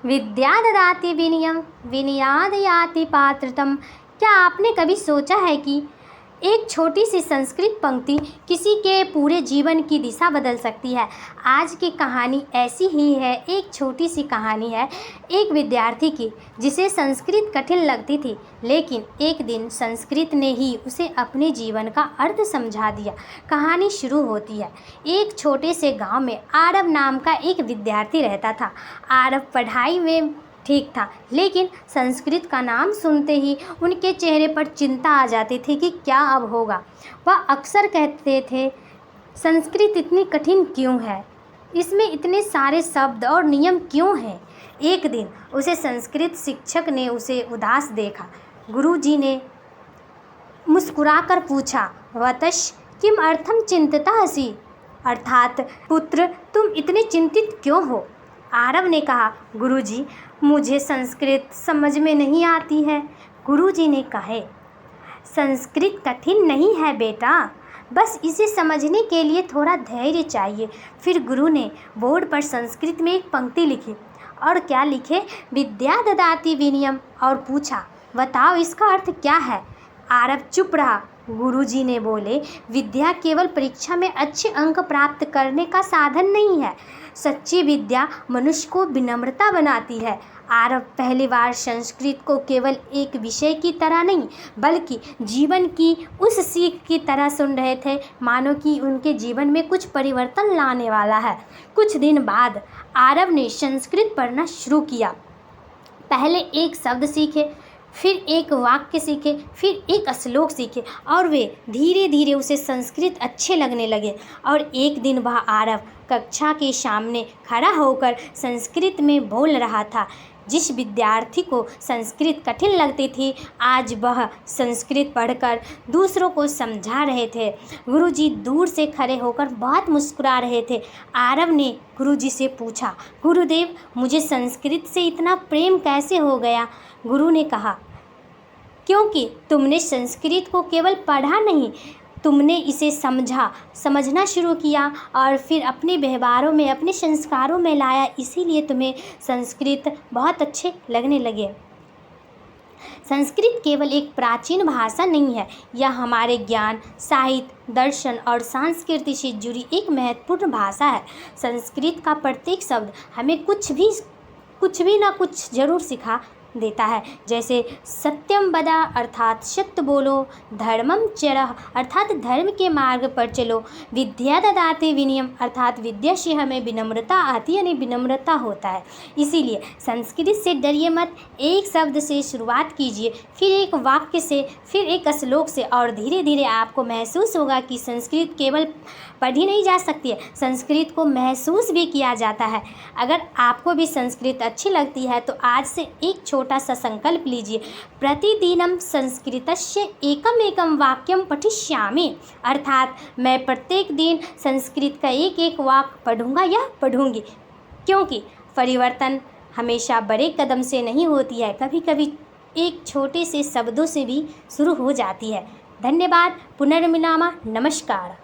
विद्या ददाति विनयम विनयाद याति पात्रतम। क्या आपने कभी सोचा है कि एक छोटी सी संस्कृत पंक्ति किसी के पूरे जीवन की दिशा बदल सकती है। आज की कहानी ऐसी ही है। एक छोटी सी कहानी है एक विद्यार्थी की जिसे संस्कृत कठिन लगती थी, लेकिन एक दिन संस्कृत ने ही उसे अपने जीवन का अर्थ समझा दिया। कहानी शुरू होती है। एक छोटे से गांव में आरव नाम का एक विद्यार्थी रहता था। आरव पढ़ाई में ठीक था, लेकिन संस्कृत का नाम सुनते ही उनके चेहरे पर चिंता आ जाती थी कि क्या अब होगा। वह अक्सर कहते थे, संस्कृत इतनी कठिन क्यों है, इसमें इतने सारे शब्द और नियम क्यों हैं। एक दिन उसे संस्कृत शिक्षक ने उसे उदास देखा। गुरुजी ने मुस्कुराकर पूछा, वतश किम अर्थम चिंतितः? अर्थात पुत्र, तुम इतने चिंतित क्यों हो? आरव ने कहा, गुरुजी, मुझे संस्कृत समझ में नहीं आती है। गुरुजी ने कहे, संस्कृत कठिन नहीं है बेटा, बस इसे समझने के लिए थोड़ा धैर्य चाहिए। फिर गुरु ने बोर्ड पर संस्कृत में एक पंक्ति लिखी। और क्या लिखे? विद्या ददाति विनयम। और पूछा, बताओ इसका अर्थ क्या है? आरव चुप रहा। गुरुजी ने बोले, विद्या केवल परीक्षा में अच्छे अंक प्राप्त करने का साधन नहीं है। सच्ची विद्या मनुष्य को विनम्रता बनाती है। आरव पहली बार संस्कृत को केवल एक विषय की तरह नहीं, बल्कि जीवन की उस सीख की तरह सुन रहे थे, मानो कि उनके जीवन में कुछ परिवर्तन लाने वाला है। कुछ दिन बाद आरव ने संस्कृत पढ़ना शुरू किया। पहले एक शब्द सीखे, फिर एक वाक्य सीखे, फिर एक श्लोक सीखे, और वे धीरे धीरे उसे संस्कृत अच्छे लगने लगे। और एक दिन वह आरव कक्षा के सामने खड़ा होकर संस्कृत में बोल रहा था। जिस विद्यार्थी को संस्कृत कठिन लगती थी, आज वह संस्कृत पढ़कर दूसरों को समझा रहे थे। गुरुजी दूर से खड़े होकर बहुत मुस्कुरा रहे थे। आरव ने गुरुजी से पूछा, गुरुदेव, मुझे संस्कृत से इतना प्रेम कैसे हो गया? गुरु ने कहा, क्योंकि तुमने संस्कृत को केवल पढ़ा नहीं, तुमने इसे समझना शुरू किया और फिर अपने व्यवहारों में, अपने संस्कारों में लाया, इसीलिए तुम्हें संस्कृत बहुत अच्छे लगने लगे। संस्कृत केवल एक प्राचीन भाषा नहीं है, यह हमारे ज्ञान, साहित्य, दर्शन और संस्कृति से जुड़ी एक महत्वपूर्ण भाषा है। संस्कृत का प्रत्येक शब्द हमें कुछ भी ना कुछ जरूर सिखा देता है। जैसे सत्यम वद अर्थात सत्य बोलो, धर्मम चरः अर्थात धर्म के मार्ग पर चलो, विद्या ददाति विनयम अर्थात विद्या से हमें विनम्रता आती है, यानी विनम्रता होता है। इसीलिए संस्कृत से डरिए मत। एक शब्द से शुरुआत कीजिए, फिर एक वाक्य से, फिर एक श्लोक से, और धीरे धीरे आपको महसूस होगा कि संस्कृत केवल पढ़ी नहीं जा सकती है, संस्कृत को महसूस भी किया जाता है। अगर आपको भी संस्कृत अच्छी लगती है तो आज से एक छोटा सा संकल्प लीजिए, प्रतिदिनम संस्कृतस्य एकम एकम वाक्यम पठिष्यामि, अर्थात मैं प्रत्येक दिन संस्कृत का एक एक वाक्य पढ़ूंगा या पढ़ूंगी। क्योंकि परिवर्तन हमेशा बड़े कदम से नहीं होती है, कभी कभी एक छोटे से शब्दों से भी शुरू हो जाती है। धन्यवाद। पुनर्मिलामः। नमस्कार।